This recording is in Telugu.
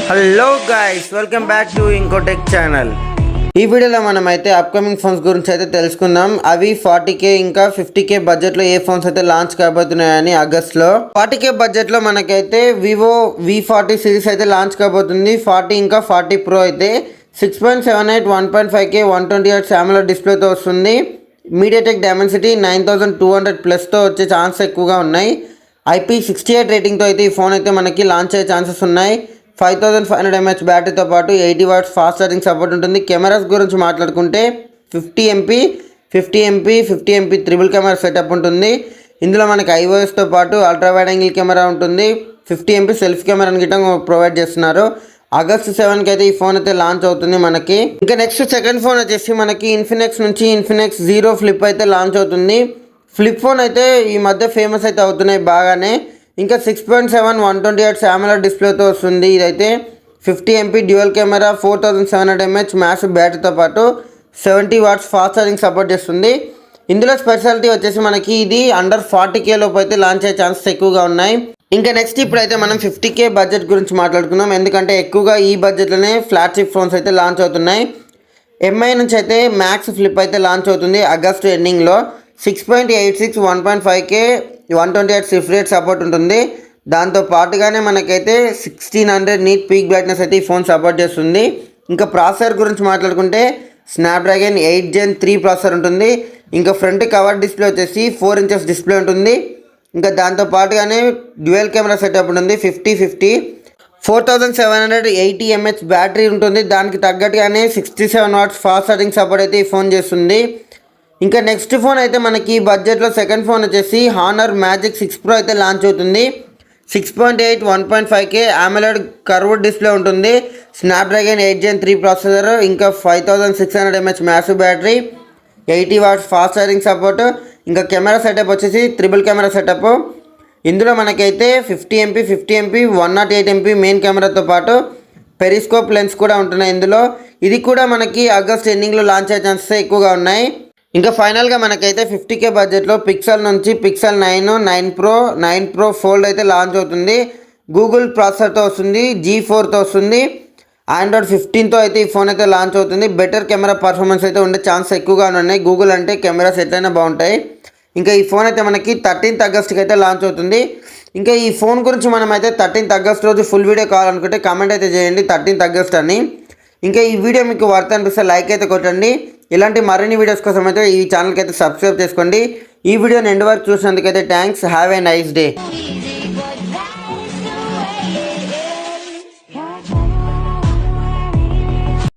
Hello guys, welcome back to Inkotech channel. ఈ వీడియోలో మనం అయితే అప్కమింగ్ ఫోన్స్ గురించి అయితే తెలుసుకుందాం. అవి 40K ఇంకా 50K బడ్జెట్లో ఏ ఫోన్స్ అయితే లాంచ్ కాబోతున్నాయని ఆగస్ట్లో. 40K బడ్జెట్లో మనకైతే వివో V40 సిరీస్ అయితే లాంచ్ కాబోతుంది. 40 ఇంకా 40 Pro అయితే 6.78 1.5K 128Hz AMOLED డిస్ప్లేతో వస్తుంది. మీడియాటెక్ డైమెన్సిటీ 9200 ప్లస్తో వచ్చే ఛాన్స్ ఎక్కువగా ఉన్నాయి. IP68 రేటింగ్తో అయితే ఈ ఫోన్ అయితే మనకి లాంచ్ అయ్యే ఛాన్సెస్ ఉన్నాయి. 5500 mAh బ్యాటరీతో పాటు 80 watts ఫాస్ట్ ఛార్జింగ్ సపోర్ట్ ఉంటుంది. కెమెరాస్ గురించి మాట్లాడుకుంటే 50 MP ట్రిపుల్ కెమెరా సెటప్ ఉంటుంది. ఇందులో మనకి iOSతో పాటు అల్ట్రా వైడ్ యాంగిల్ కెమెరా ఉంటుంది. 50 MP సెల్ఫీ కెమెరాని గిట్ట ప్రొవైడ్ చేస్తున్నారు. ఆగస్ట్ 7కి అయితే ఈ ఫోన్ అయితే లాంచ్ అవుతుంది మనకి. ఇంకా నెక్స్ట్ సెకండ్ ఫోన్ వచ్చేసి మనకి ఇన్ఫినిక్స్ నుంచి ఇన్ఫినిక్స్ జీరో ఫ్లిప్ అయితే లాంచ్ అవుతుంది. ఫ్లిప్ ఫోన్ అయితే ఈ మధ్య ఫేమస్ అయితే అవుతున్నాయి బాగానే. ఇంకా 6.7 128Hz AMOLED డిస్ప్లేతో వస్తుంది. ఇదైతే 50 MP dual camera 4700 mAh massive బ్యాటరీతో పాటు 70 watts ఫాస్ట్ ఛార్జింగ్ సపోర్ట్ చేస్తుంది. ఇందులో స్పెషాలిటీ వచ్చేసి మనకి ఇది అండర్ 40K లోపు అయితే లాంచ్ అయ్యే ఛాన్సెస్ ఎక్కువగా ఉన్నాయి. ఇంకా నెక్స్ట్ ఇప్పుడైతే మనం 50K బడ్జెట్ గురించి మాట్లాడుకుందాం. ఎందుకంటే ఎక్కువగా ఈ బడ్జెట్లోనే ఫ్లాగ్షిప్ ఫోన్స్ అయితే లాంచ్ అవుతున్నాయి. MI నుంచి అయితే మ్యాక్స్ ఫ్లిప్ అయితే లాంచ్ అవుతుంది ఆగస్టు ఎండింగ్లో. 6.86 1.5K 128Hz రిఫ్రెష్ సపోర్ట్ ఉంటుంది. దాంతో పాటుగానే మనకైతే 1600 నీట్ పీక్ బ్రైట్నెస్ అయితే ఈ ఫోన్ సపోర్ట్ చేస్తుంది. ఇంకా ప్రాసెసర్ గురించి మాట్లాడుకుంటే స్నాప్డ్రాగన్ 8 Gen 3 ప్రాసెసర్ ఉంటుంది. ఇంకా ఫ్రంట్ కవర్ డిస్ప్లే వచ్చేసి 4 inches డిస్ప్లే ఉంటుంది. ఇంకా దాంతో పాటుగానే డ్యూయల్ కెమెరా సెటప్ ఉంటుంది. 50-50 4780 mAh బ్యాటరీ ఉంటుంది. దానికి తగ్గట్టుగానే 67 watts ఫాస్ట్ ఛార్జింగ్ సపోర్ట్ అయితే ఈ ఫోన్ చేస్తుంది. ఇంకా నెక్స్ట్ ఫోన్ అయితే మనకి బడ్జెట్లో సెకండ్ ఫోన్ వచ్చేసి హానర్ మ్యాజిక్ 6 Pro అయితే లాంచ్ అవుతుంది. 6.8 1.5K AMOLED కర్వ్డ్ డిస్ప్లే ఉంటుంది. స్నాప్డ్రాగన్ 8 Gen 3 ప్రాసెసర్, ఇంకా 5600 mAh massive battery, 80 watts fast charging support. ఇంకా కెమెరా సెటప్ వచ్చేసి ట్రిపుల్ కెమెరా సెటప్. ఇందులో మనకైతే 50 MP 108 MP మెయిన్ కెమెరాతో పాటు పెరిస్కోప్ లెన్స్ కూడా ఉంటున్నాయి ఇందులో. ఇది కూడా మనకి ఆగస్ట్ ఎండింగ్లో లాంచ్ అయ్యే ఛాన్సెస్ ఎక్కువగా ఉన్నాయి. ఇంకా ఫైనల్గా మనకైతే 50K బడ్జెట్లో పిక్సెల్ నుంచి పిక్సెల్ 9 Pro ఫోల్డ్ అయితే లాంచ్ అవుతుంది. గూగుల్ ప్రాసెసర్తో వస్తుంది, G4తో వస్తుంది. ఆండ్రాయిడ్ 15తో అయితే ఈ ఫోన్ అయితే లాంచ్ అవుతుంది. బెటర్ కెమెరా పర్ఫార్మెన్స్ అయితే ఉండే ఛాన్స్ ఎక్కువగా ఉన్నాయి. గూగుల్ అంటే కెమెరాస్ ఎట్లయినా బాగుంటాయి. ఇంకా ఈ ఫోన్ అయితే మనకి 13th ఆగస్ట్కి అయితే లాంచ్ అవుతుంది. ఇంకా ఈ ఫోన్ గురించి మనం అయితే 13th ఆగస్ట్ రోజు ఫుల్ వీడియో కావాలనుకుంటే కామెంట్ అయితే చేయండి 13th ఆగస్ట్ అని. ఇంకా ఈ వీడియో మీకు వర్త్ అనిపిస్తే లైక్ అయితే కొట్టండి. ఇలాంటి మరిన్ని వీడియోస్ కోసం అయితే ఈ ఛానల్కి అయితే సబ్స్క్రైబ్ చేసుకోండి. ఈ వీడియోని ఎండ్ వరకు చూసినందుకైతే thanks. Have a nice day.